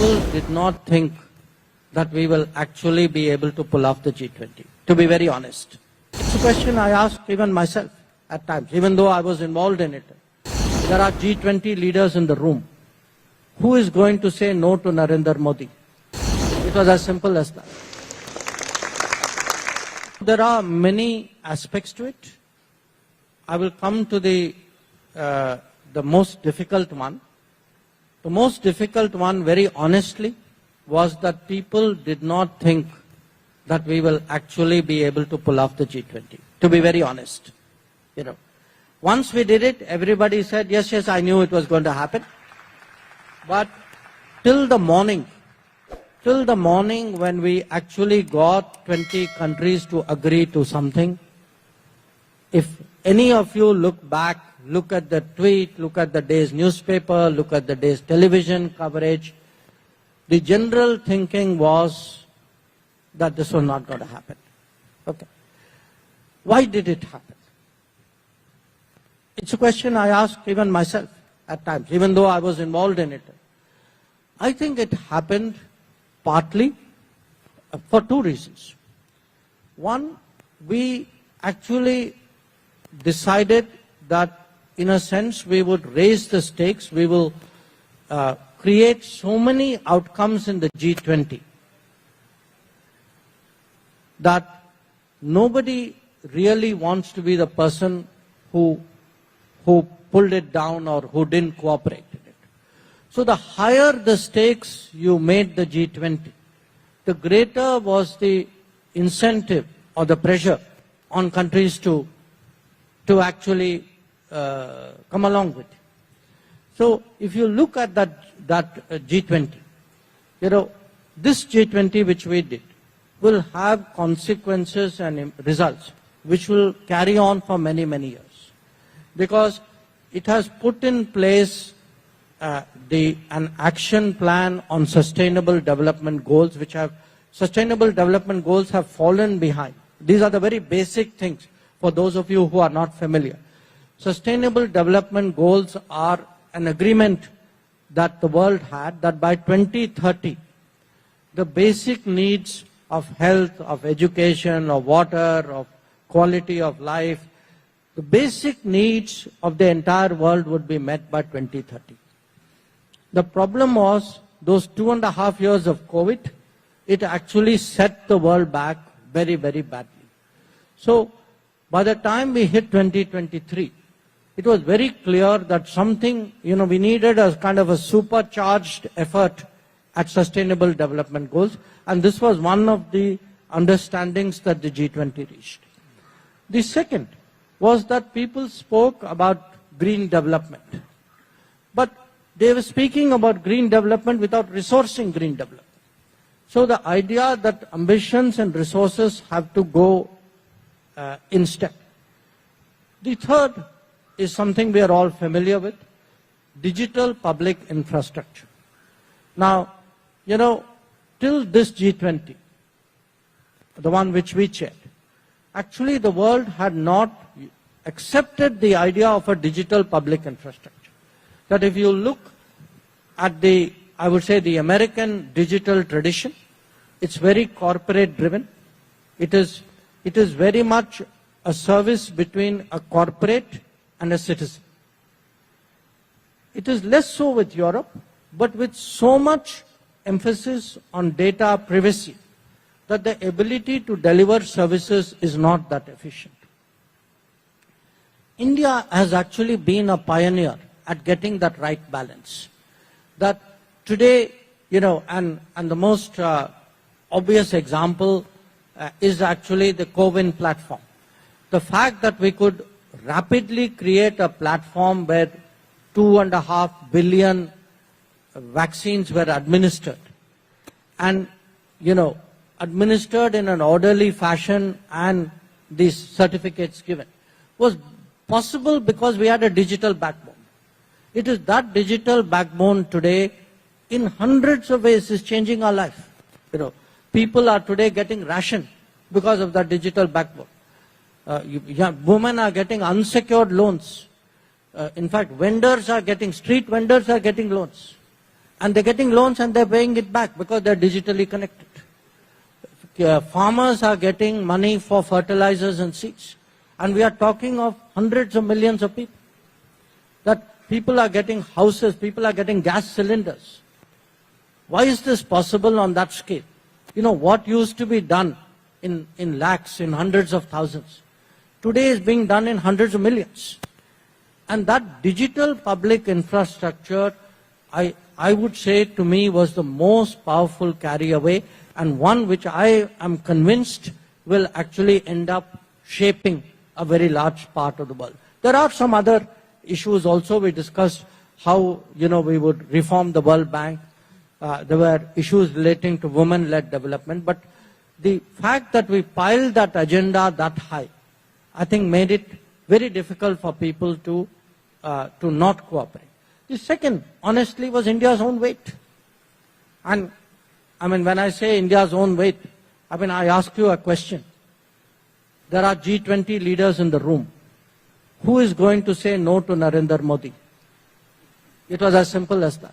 people did not think that we will actually be able to pull off the G20, to be very honest. It's a question I ask even myself at times, even though I was involved in it. There are G20 leaders in the room. Who is going to say no to Narendra Modi? It was as simple as that. There are many aspects to it. I will come to the most difficult one. The most difficult one, very honestly, was that people did not think that we will actually be able to pull off the G20, to be very honest. Once we did it, everybody said, yes, yes, I knew it was going to happen. But till the morning when we actually got 20 countries to agree to something, if any of you look back, look at the tweet, look at the day's newspaper, look at the day's television coverage, the general thinking was that this was not going to happen. Okay. Why did it happen? It's a question I ask even myself at times, even though I was involved in it. I think it happened partly for two reasons. One, we actually decided that in a sense we would raise the stakes, we will create so many outcomes in the G20 that nobody really wants to be the person who pulled it down or who didn't cooperate in it. So the higher the stakes you made the G20, the greater was the incentive or the pressure on countries to actually come along with it. So if you look at that G20, this G20 which we did will have consequences and results which will carry on for many, many years. Because it has put in place an action plan on sustainable development goals, sustainable development goals have fallen behind. These are the very basic things for those of you who are not familiar. Sustainable development goals are an agreement that the world had that by 2030, the basic needs of health, of education, of water, of quality of life, the basic needs of the entire world would be met by 2030. The problem was those 2.5 years of COVID, it actually set the world back very, very badly. So by the time we hit 2023, it was very clear that something, we needed a kind of a supercharged effort at sustainable development goals. And this was one of the understandings that the G20 reached. The second was that people spoke about green development. But they were speaking about green development without resourcing green development. So the idea that ambitions and resources have to go in step. The third is something we are all familiar with, digital public infrastructure. Now, till this G20, the one which we chaired, actually the world had not accepted the idea of a digital public infrastructure. That if you look at I would say the American digital tradition, it's very corporate driven. It is very much a service between a corporate and a citizen. It is less so with Europe, but with so much emphasis on data privacy that the ability to deliver services is not that efficient. India has actually been a pioneer at getting that right balance. That today, and the most obvious example is actually the CoWIN platform. The fact that we could rapidly create a platform where 2.5 billion vaccines were administered and, administered in an orderly fashion and these certificates given was possible because we had a digital backbone. It is that digital backbone today in hundreds of ways is changing our life. People are today getting ration because of that digital backbone. Women are getting unsecured loans. In fact, street vendors are getting loans. And they're getting loans and they're paying it back because they're digitally connected. Farmers are getting money for fertilizers and seeds. And we are talking of hundreds of millions of people. That people are getting houses, people are getting gas cylinders. Why is this possible on that scale? You know, what used to be done in lakhs, in hundreds of thousands, today is being done in hundreds of millions. And that digital public infrastructure, I would say to me was the most powerful carry away, and one which I am convinced will actually end up shaping a very large part of the world. There are some other issues also. We discussed how, we would reform the World Bank. There were issues relating to women-led development. But the fact that we piled that agenda that high, I think made it very difficult for people to not cooperate. The second, honestly, was India's own weight. And I mean, when I say India's own weight, I mean, I ask you a question. There are G20 leaders in the room. Who is going to say no to Narendra Modi? It was as simple as that.